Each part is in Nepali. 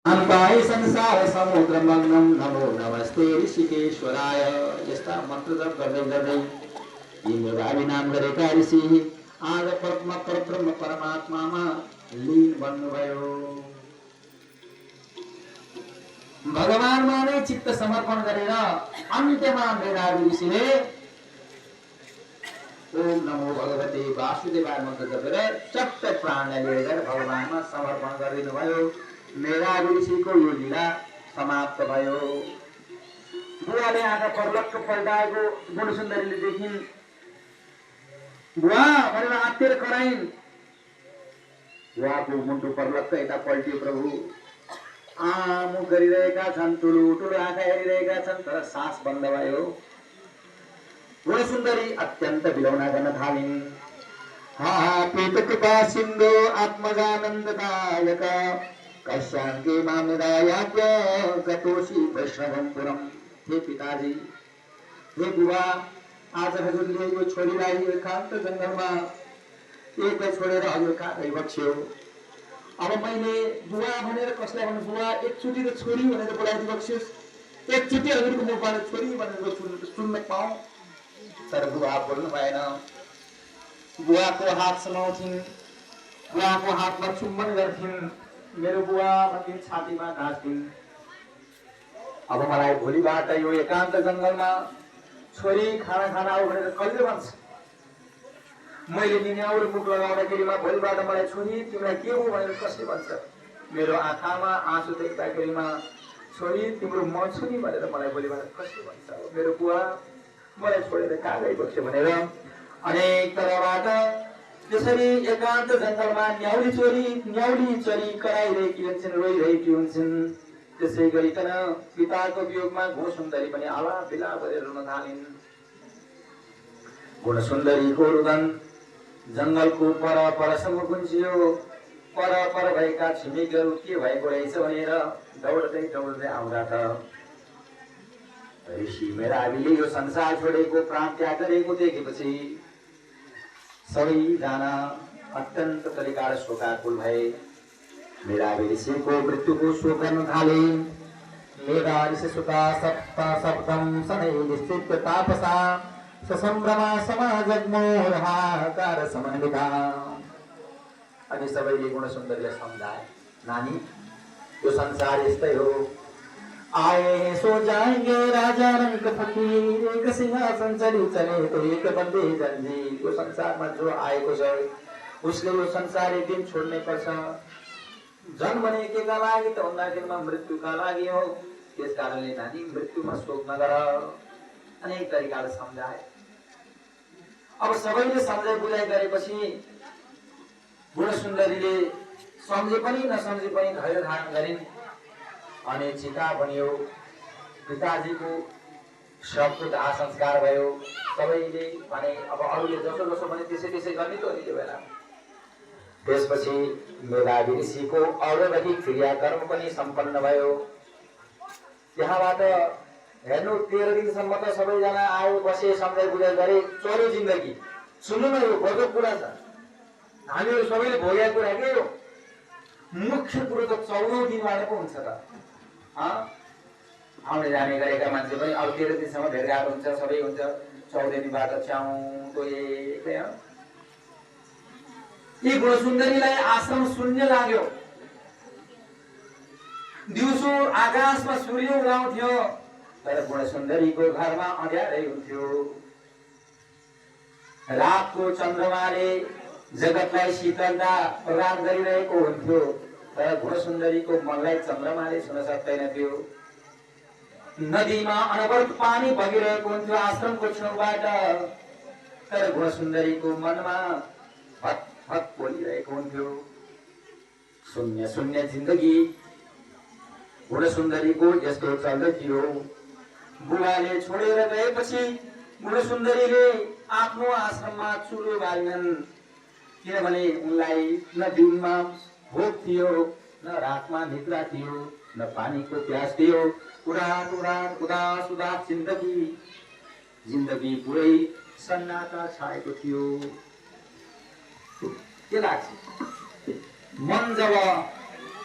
अम्बाई संसार समुद्र मग्नम नमो नमस्ते ऋषिकेश्वराय। यस्ता मन्त्र जप गर्दै गर्दै यी मेधावी नाम गरेका ऋषि आज परब्रह्म परमात्मामा लीन बन्नुभयो। भगवानमा नै चित्त समर्पण गरेर अन्त्यमा मेधावी ऋषिले ओम नमो भगवते वासुदेवाय मन्त्र जपेर चट्ट प्राणलाई लिएर भगवानमा समर्पण गरिदिनु भयो। मेधावी ऋषिको यो लीला समाप्त भयो। बुवाले आँखा पर्लक्क पल्टाएको गुणसुन्दरीले देखिन्। बुवा भनेर आत्तिर कराइन्। बुवाको मुन्टो पर्लक्क यता पल्टियो। प्रभु आमुख गरिरहेका छन्, ठुलो ठुलो आँखा हेरिरहेका छन्, तर सास बन्द भयो। गुणसुन्दरी अत्यन्त विलौना गर्न थालिन्। हा पीतकृपा सिन्धु आत्मजानन्ददायक कश्याङ्के मामदायाज्ञ गतोषि वैष्णवपुरम। हे पिताजी, हे बुबा, आज हजुरले यो छोरीलाई एकान्त जङ्गलमा एक्लै छोडेर हजुर कहाँ गइबक्स्यो। अब मैले बुवा भनेर कसलाई भन्नु? बुवा एकचोटि त छोरी भनेर बोलाइदिबक्स्योस्, एकचोटि हजुरको मुखबाट छोरी भनेर सुन्न पाऊँ। तर बुवा बोल्नु भएन। बुवाको हात समाउँथिन्, बुवाको हातमा चुम्बन गर्थिन्। मेरो बुवा भन्ने छातीमा गाँस्थिन्। अब मलाई भोलिबाट यो एकान्त जङ्गलमा छोरी खाना खाना आऊ भनेर कसले भन्छ? मैले निन्याउरो मुख लगाउँदाखेरिमा भोलिबाट मलाई छोरी तिमीलाई के हो भनेर कसले भन्छ? मेरो आँखामा आँसु देख्दाखेरिमा छोरी तिम्रो म छु नि भनेर मलाई भोलिबाट कसले भन्छ? मेरो बुवा मलाई छोडेर कहाँ गइबक्स्यो भनेर अनेक तहबाट त्यसरी एकान्त जङ्गलमा न्याउली चोरी कराइरहेकी हुन्छन्, रोइरहेकी हुन्छन्। त्यसै गरिकन पिताको वियोगमा गुणसुन्दरी पनि आलाप विलाप गरेर रुन थालिन्। गुणसुन्दरीको रुदन जङ्गलको पर परसम्म गुन्जियो। पर भएका छिमेकीहरू के भएको रहेछ भनेर दौड्दै आउँदा त ऋषि मेधावीले यो संसार छोडेको, प्राण त्याग गरेको देखेपछि सबैजना अत्यन्त तरिकाले शोकाकुल भए। मेधावी ऋषिको मृत्युको शोक गर्न थाले। मेधा ऋषि सुता सप्तम शनै निश्चित तापसा ससम्भ्रमा समाजग्मोर हाहाकार समन्विता। अनि सबैले गुणसुन्दरीलाई सम्झाए, नानी यो संसार यस्तै हो। आए सो जाएंगे राजा रंग फकीर, एक सिंहासन चली चले तो एक बंदे जंजीर। यो संसारमा जो आएको छ उसले यो संसार एक दिन छोड्नै पर्छ। जन्म नै केका लागि त भन्दाखेरिमा मृत्युका लागि हो। त्यस कारणले नानी मृत्युमा शोक नगर। अनेक तरिकाले सम्झाए। अब सबैले सम्झाइ बुझाइ गरेपछि गुणसुन्दरीले सम्झे पनि नसम्झे पनि धैर्य धारण गरिन्। अनि चिता बनियो। पिताजीको शवको दाह संस्कार भयो। सबैले भने अब अरूले जसो जसो भने त्यसै गर्ने त हो नि त्यो बेला। त्यसपछि मेधावी ऋषिको औरवैदिक क्रियाकर्म पनि सम्पन्न भयो। त्यहाँबाट हेर्नु 13 दिनसम्म त सबैजना आयो, बसे, सम्झाइ बुझाइ गरे, चल्यो जिन्दगी। सुन्नु न, यो गजब कुरा छ। हामीहरू सबैले भोगेको कुरा के हो? मुख्य कुरो त 14औं दिनबाट पो हुन्छ त। आउने जाने गरेका मान्छे पनि अब 13 दिनसम्म भेटघाट हुन्छ, सबै हुन्छ। 14 दिनबाट च्याउको एक्लै। यी गुणसुन्दरीलाई आश्रम शून्य लाग्यो। दिउँसो आकाशमा सूर्य उदाउँथ्यो, तर गुणसुन्दरीको घरमा अँध्यारै हुन्थ्यो। रातको चन्द्रमाले जगतलाई शीतलता प्रदान गरिरहेको हुन्थ्यो, तर गुणसुन्दरीको मनलाई चन्द्रमाले छुन सक्दैनथ्यो। नदीमा अनवरत पानी बगिरहेको हुन्थ्यो आश्रमको छेउबाट, तर गुणसुन्दरीको मनमा भत भत बोलिरहेको हुन्थ्यो। शून्य शून्य जिन्दगी गुणसुन्दरीको यस्तो चल्दै थियो। बुबाले छोडेर गएपछि गुणसुन्दरीले आफ्नो आश्रममा चुलो बालिनन्। किनभने उनलाई न दिनमा भोक थियो, न रातमा निद्रा थियो, न पानीको प्यास थियो। उदास उदास जिन्दगी पुरै सन्नाटा छाएको थियो। के लाग्छ? मन जब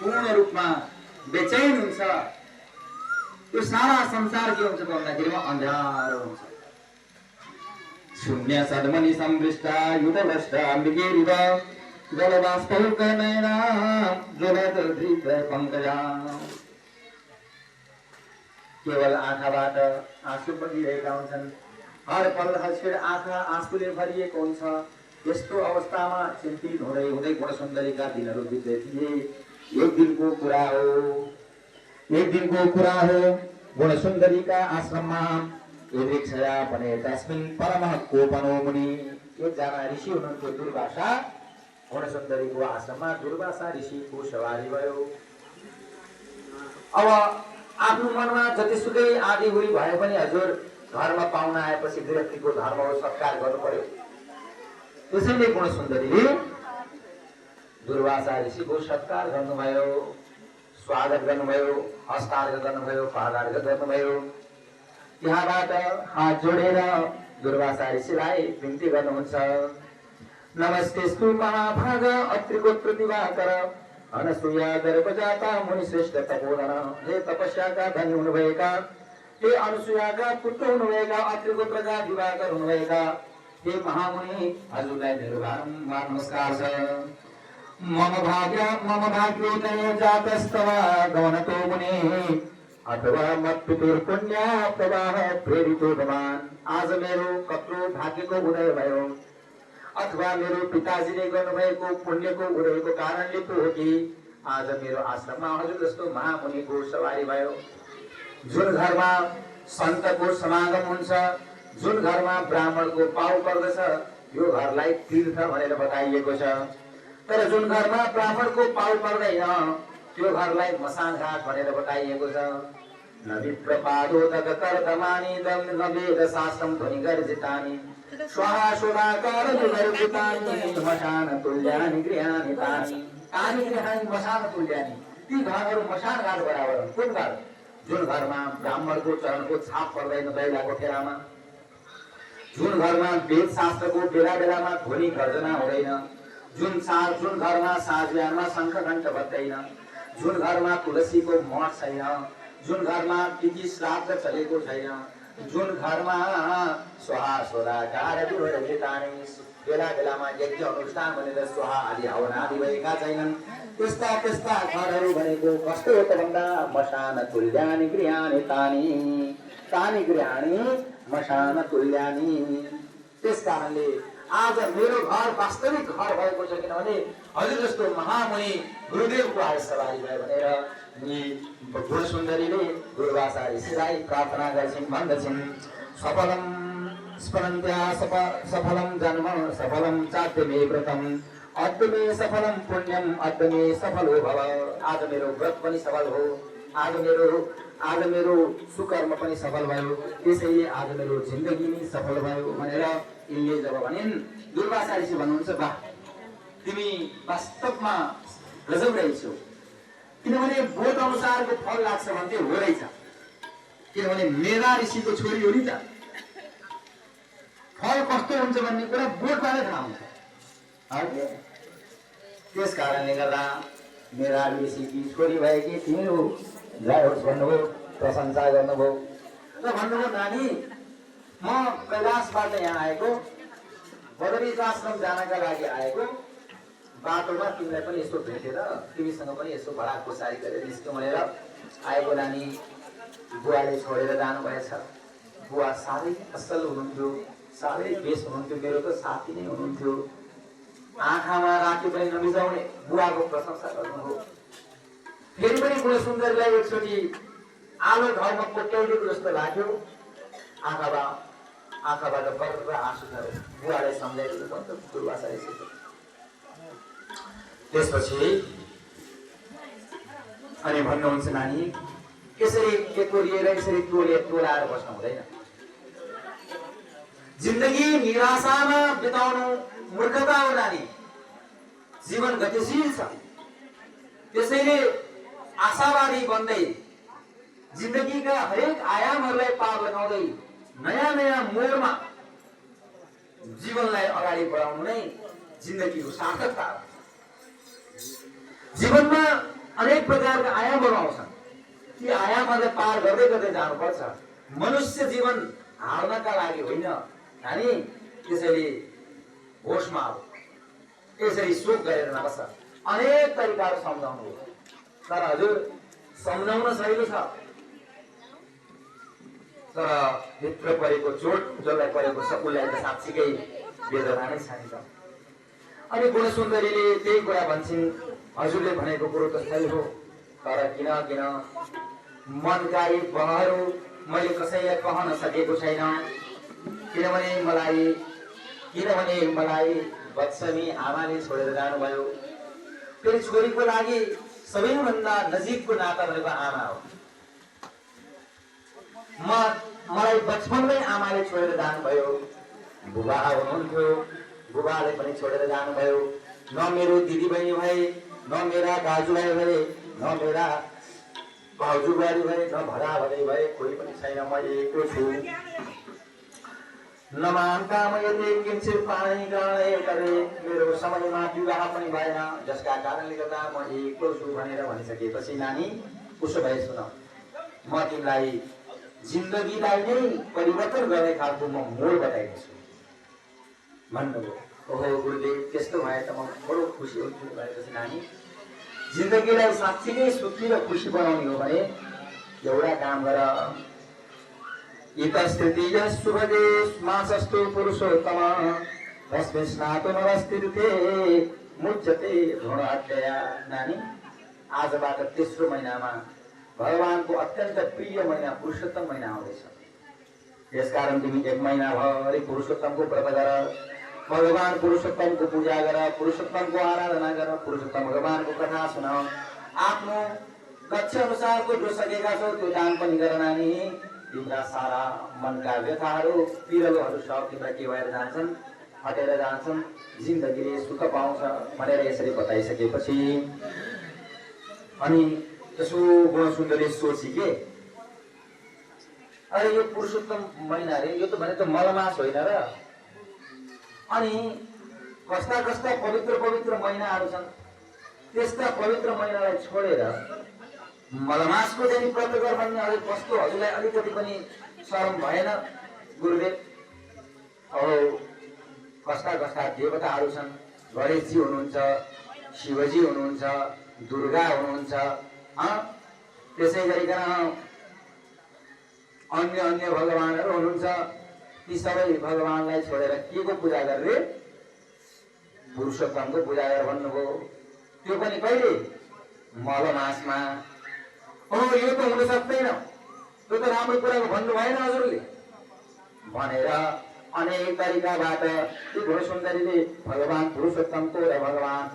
पूर्ण रूपमा बेचैन हुन्छ। यो सारा संसार के हुन्छ भन्दाखेरिमा अन्धारो हुन्छ। शून्य सद्मनि संवृष्टा युतभ्रष्टा मृगेरिव जलबाष्पौकनयना ज्वलदधृत पङ्कजा। केवल आँखाबाट आँसु बगिरहेका हुन्छन्। हर पल हर्षेर आँखा आँसुले भरिएको हुन्छ। यस्तो अवस्थामा चिन्तित हुँदै हुँदै गुणसुन्दरीका दिनहरू बित्दै थिए। एक दिनको कुरा हो गुणसुन्दरीका आश्रममा एवृक्षया भने तस्मिन् परमः कोपनो मुनि एकजना ऋषि हुनुहुन्थ्यो दुर्वासा। गुणसुन्दरीको आश्रममा दुर्वासा ऋषिको सवारी भयो। अब आफ्नो मनमा जतिसुकै आँधीहुरी भए पनि हजुर घरमा पाहुना आएपछि गृहस्थीको धर्म हो, सत्कार गर्नु पर्यो। त्यसैले गुणसुन्दरीले दुर्वासा ऋषिको सत्कार गर्नुभयो, स्वागत गर्नुभयो, हस्तार्घ गर्नुभयो, पादार्घ गर्नुभयो। त्यहाँबाट हात जोडेर दुर्वासा ऋषिलाई विन्ती गर्नुहुन्छ। नमस्तेस्तु महाभाग अत्रिगोत्र दिवाकर अनसूया गर्भजाता मुनि श्रेष्ठ तपोधन। हे तपस्याका धनी हुनुभएका, हे अनुसूयाका पुत्र हुनुभएका, अत्रिगोत्रका दिवाकर हुनुभएका हे महामुनि, हजुरलाई मेरो बारम्बार नमस्कार छ। मम भाग्योदय जातस्तव गमनतो मुनि अथवा मत्पितुर पुण्य प्रवाह प्रेरितो भवान्। आज मेरो कत्रो भाग्यको उदय भयो अथवा मेरो पिताजीले गर्नुभएको पुण्यको उदयको कारणले पो हो कि आज मेरो आश्रममा हजुर जस्तो महामुनिको सवारी भयो। जुन घरमा सन्तको समागम हुन्छ, जुन घरमा ब्राह्मणको पाउ पर्दछ, यो घरलाई तीर्थ भनेर बताइएको छ। तर जुन घरमा ब्राह्मणको पाउ पर्दैन, त्यो घरलाई मसान घाट भनेर बताइएको छ। न विप्रपादोदक कर्दमानि न वेद शास्त्रम ध्वनि गर्जितानि स्वाहा सोदाकार जुगर्जितानि मशान तुल्यानि गृहाणि तानि। तानि गृहाणि मशान तुल्यानि, ती घरहरू मशान घाट बराबर हुन्। कुन घर? जुन घरमा ब्राह्मणको चरणको छाप पर्दैन दैलाको फेरामा, जुन घरमा वेद शास्त्रको बेला बेलामा ध्वनि गर्जना हुँदैन, जुन घरमा साँझ बिहानमा शङ्ख घण्ट बज्दैन, जुन घरमा तुलसीको मठ छैन, जुन घरमा तिथि श्राद्ध चलेको छैन, जुन घरमा स्वाहा सोदाकार विवर्जितानि बेला बेलामा यज्ञ अनुष्ठान भनेर स्वाहा आदि हवन आदि भएका छैनन्, त्यस्ता घरहरू भनेको कस्तो हो त भन्दा मशान तुल्यानि गृहाणि तानि। तानि गृहाणि मशान तुल्यानि। त्यस कारणले आज मेरो घर वास्तविक घर भएको छ, किनभने हजुर जस्तो महामुनि गुरुदेवको आज सवारी भयो भनेर गुणसुन्दरीले दुर्वासा ऋषिलाई प्रार्थना गर्छिन्, भन्दछिन् सफलम स्मरन्त्या सफलम जन्म सफलम चाद्य मे व्रतम अद्य मे सफलम पुण्यम अद्य मे सफलो भव। आज मेरो व्रत पनि सफल हो, आज मेरो सुकर्म पनि सफल भयो, त्यसैले आज मेरो जिन्दगी नै सफल भयो भनेर यिनले जब भनिन्, दुर्वासा ऋषि भन्नुहुन्छ वाह तिमी वास्तवमा गजब रहेछौ, किनभने बोध अनुसारको फल लाग्छ भन्थे हो रहेछ। किनभने मेरा ऋषिको छोरी हो नि त, फल कस्तो हुन्छ भन्ने कुरा बोधबाटै थाहा हुन्छ। त्यस कारणले गर्दा मेरा ऋषिकी छोरी भएकी तिमी जय होस् भन्नुभयो, प्रशंसा गर्नुभयो र भन्नुभयो नानी म कैलाशबाट यहाँ आएको, बदरीको आश्रम जानका लागि आएको, बाटोमा तिमीलाई पनि यसो भेटेर तिमीसँग पनि यसो भडा खुसारी गरेर निस्क्यो भनेर आएको नानी। बुवाले छोडेर जानुभएछ। बुवा साह्रै असल हुनुहुन्थ्यो, साह्रै बेस हुनुहुन्थ्यो, मेरो त साथी नै हुनुहुन्थ्यो। आँखामा राखे पनि नमिजाउने बुवाको प्रशंसा गर्नुभयो। फेरि पनि गुणसुन्दरीलाई एकचोटि आलो घरमा कोट्याइदिएको जस्तो लाग्यो। आँखाबाट बर्र आँसु झरे। बुवालाई सम्झाइदिनु पर्छ दुर्वासा ऋषिले। त्यसपछि अनि भन्नुहुन्छ नानी यसरी एकोरिएर यसरी टोलाएर बस्नु हुँदैन। जिन्दगी निराशामा बिताउनु मूर्खता हो नानी। जीवन गतिशील छ, त्यसैले आशावादी बन्दै जिन्दगीका हरेक आयामहरूलाई पार लगाउँदै नयाँ नयाँ मोडमा जीवनलाई अगाडि बढाउनु नै जिन्दगीको सार्थकता हो। जीवनमा अनेक प्रकारका आयामहरू आउँछन्। ती आयामहरूलाई पार गर्दै गर्दै जानुपर्छ। मनुष्य जीवन हार्नका लागि होइन नानी। त्यसैले होसमा आऊ, यसरी शोक गरेर नबस। अनेक तरिकाहरू सम्झाउनु, तर हजुर सम्झाउन सहिलो छ, तर भित्र परेको चोट जसलाई परेको छ उसलाई त साँच्चीकै वेदना नै छ नि त। अनि गुणसुन्दरीले त्यही कुरा भन्छन्, हजुरले भनेको कुरो त सही हो, तर किन किन मनका यी बहहरू मैले कसैलाई कहन सकेको छैन। किनभने मलाई बच्चनी आमाले छोडेर जानुभयो। फेरि छोरीको लागि सबैभन्दा नजिकको नाता भनेको आमा हो। मलाई बचपनमै आमाले छोडेर जानुभयो। बुबा हुनुहुन्थ्यो, बुबाले पनि छोडेर जानुभयो। न मेरो दिदीबहिनी भए, न मेरा दाजुभाइ भए, न मेरा भाउजूबारी भए, न भराभरै भए, कोही पनि छैन। म एक्लो छु। नमानका मैले किन्छु पानी गाए करे, मेरो समयमा विवाह पनि भएन, जसका कारणले गर्दा म एक्लो छु भनेर भनिसकेपछि नानी उसो भए सुन, म तिमीलाई जिन्दगीलाई नै परिवर्तन गर्ने खालको म मोड बताइदिन्छु भन्नुभयो। ओहो गुरुदेव, त्यस्तो भए त म बडो खुसी हुन्छु भनेपछि नानी, जिन्दगीलाई साँच्चै नै सुखी र खुसी बनाउने हो भने एउटा काम गर। इतस्थितिय शुभदे मासस्तु पुरुषोत्तम तस्मिस्नातु नमस्तीर्थे मुच्यते भ्रूणाद्यया। नानी, आजबाट तेस्रो महिनामा भगवानको अत्यन्त प्रिय महिना पुरुषोत्तम महिना आउँदैछ। यसकारण तिमी 1 महिनाभरि पुरुषोत्तमको व्रत गर, भगवान पुरुषोत्तमको पूजा गर, पुरुषोत्तमको आराधना गर, पुरुषोत्तम भगवानको कथा सुन। आफ्नो लक्ष्य अनुसारको जो सकेका छौ त्यो दान पनि गर नानी। तिम्रा सारा मनका व्यथाहरू पिरलोहरू सब तिम्रा के भएर जान्छन्, हटेर जान्छन्, जिन्दगीले सुख पाउँछ भनेर यसरी बताइसकेपछि अनि त्यसो गुणसुन्दरी सोची के, अरे यो पुरुषोत्तम महिना रे, यो त भने त मलमास होइन र। अनि कस्ता कस्ता पवित्र पवित्र महिनाहरू छन्, त्यस्ता पवित्र महिनालाई छोडेर मलमासको चाहिँ व्रत गर भन्ने अझै कस्तो हजुरलाई अलिकति पनि शरम भएन गुरुदेव? औ कस्ता कस्ता देवताहरू छन्, गणेशजी हुनुहुन्छ, शिवजी हुनुहुन्छ, दुर्गा हुनुहुन्छ, त्यसै गरिकन अन्य अन्य भगवानहरू हुनुहुन्छ। ती सबै भगवानलाई छोडेर के को पूजा गर्ने? पुरुषोत्तमको पूजा गर भन्नुभयो। त्यो पनि कहिले? मलमासमा। यो त हुन सक्दैन, त्यो त राम्रो कुरा भन्नु भएन हजुरले भनेर अनेक तरिकाबाट ती गुणसुन्दरीले भगवान पुरुषोत्तमको र भगवान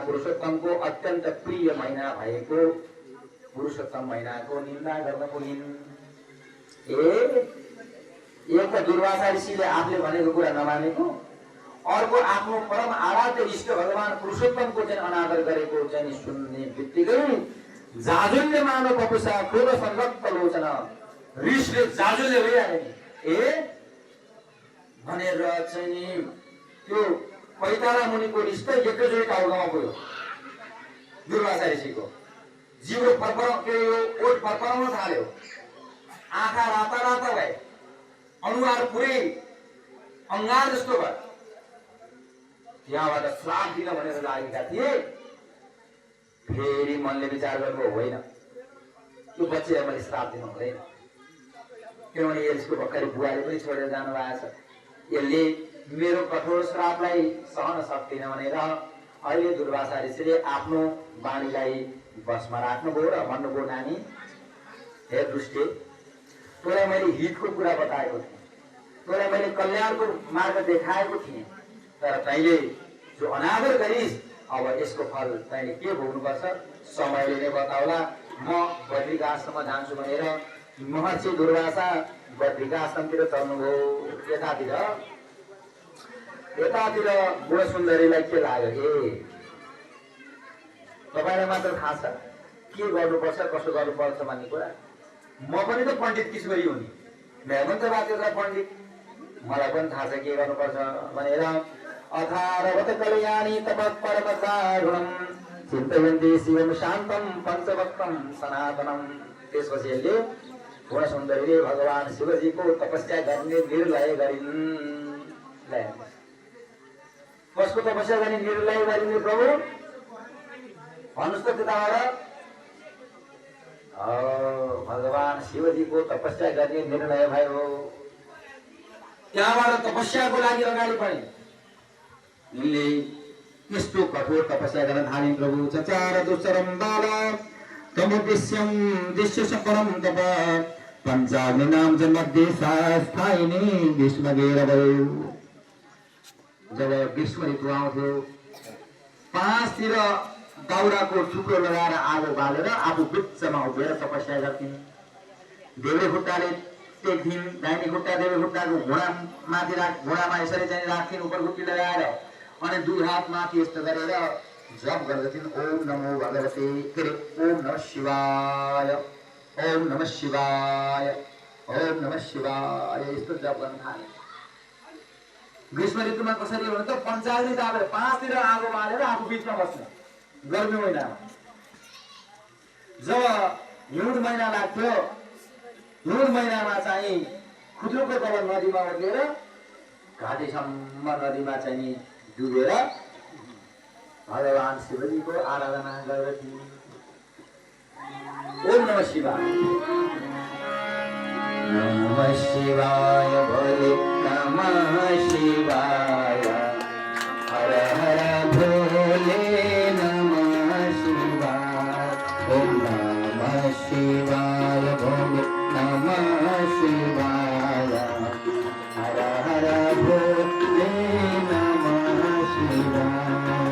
पुरुषोत्तमको अत्यन्त प्रिय महिना भएको पुरुषोत्तम महिनाको निन्दा गर्न पुगिन्। एक त दुर्वासा ऋषिले आफूले भनेको कुरा नमानेको, अर्को आफ्नो परम आराध्य इष्ट भगवान पुरुषोत्तमको चाहिँ अनादर गरेको चाहिँ सुन्ने बित्तिकै जाजुलले मानव पपुसा क्रोध संरक्त लोचन, रिसले जाजुलले भइहाल्यो नि भनेर चाहिँ त्यो पैतारा मुनिको रिस त एकैचोटि टाउकामा पुग्यो। दुर्वासा ऋषिको जिउरो ओठ फर्फराउन थाल्यो, आँखा राता राता भए, अनुहार पुरै अङ्गार जस्तो भयो। यहाँबाट श्राप दिन भनेर लागेका थिए। फेरि मनले विचार गर्नु होइन, त्यो बच्चीलाई मैले श्राप दिनु हुँदैन, किनभने यसको भर्खरै बुवाले पनि छोडेर जानु भएको छ। यसले मेरो कठोर श्रापलाई सहन सक्दिन भनेर अहिले दुर्वासा ऋषिले आफ्नो वाणीलाई बसमा राख्नुभयो र भन्नुभयो, नानी हे दुष्टे, तँलाई मैले हितको कुरा बताएको थिएँ, तँलाई मैले कल्याणको मार्ग देखाएको थिएँ, तर तैँले जो अनादर गरिस् अब यसको फल तैँले के भोग्नुपर्छ समयले नै बताउला। म बद्रिका आश्रममा जान्छु भनेर महर्षि दुर्वासा बद्रिका आश्रमतिर चल्नुभयो। यतातिर गुणसुन्दरीलाई के लाग्यो, तपाईँलाई मात्र थाहा छ के गर्नुपर्छ कसो गर्नुपर्छ भन्ने कुरा। म पनि त पण्डित किशोरी हुँ नि, मेरो पनि त बाध्यता पण्डित, मलाई पनि थाहा छ के गर्नुपर्छ भनेर अथारवत कल्याणी तपः परमकारुणम् चिन्तयन्ति शिवं शान्तं पञ्चवक्त्रं सनातनं। त्यसपछि यसले गुणसुन्दरीले भगवान शिवजीको तपस्या गर्ने निर्णय गरिन्। कसको तपस्या गर्ने निर्णय गरिन् प्रभु भन्नुहोस् त त्यताबाट? भगवान शिवजीको तपस्या गर्ने निर्णय भयो। त्यहाँबाट तपस्याको लागि अगाडि बढे। यिनले यस्तो कठोर तपस्या गर्न थालिन् प्रभु। चचार दुश्चरम बाला तमुद्देश्यम दिश्य परम तप पञ्चाग्नि नाम मध्ये स्थायिनी ग्रीष्म गेर भयो। जब ग्रीष्म ऋतु आउँथ्यो 5तिर दाउराको थुप्रो लगाएर आगो बालेर आफू बिचमा उभिएर तपस्या गर्थिन्। देब्रे खुट्टाले टेक्थिन्, दाहिने खुट्टा देब्रे खुट्टाको घुँडामा यसरी चाहिँ राख्थिन् उपर खुट्टी लगाएर, अनि दुई हात माथि यस्तो गरेर जप गर्दथिन्। ओम नमो भगवते के अरे ओम नमः शिवाय, ओम नमः शिवाय, ओम नमः शिवाय, यस्तो जप गर्न थाले। ग्रीष्म ऋतुमा कसरी हो त पञ्चाग्नि तापेर 5तिर आगो बालेर आफू बिचमा बस्ने गर्मी महिनामा। जब हिउँद महिना लाग्थ्यो, हिउँद महिनामा चाहिँ खुट्रोको तल नदीमा ओर्लिएर घाटीसम्म नदीमा चाहिँ डुबेर भगवान शिवजीको आराधना गर्दथे। ओम नमः शिवाय, नमः शिवाय, भोले नमः शिवाय।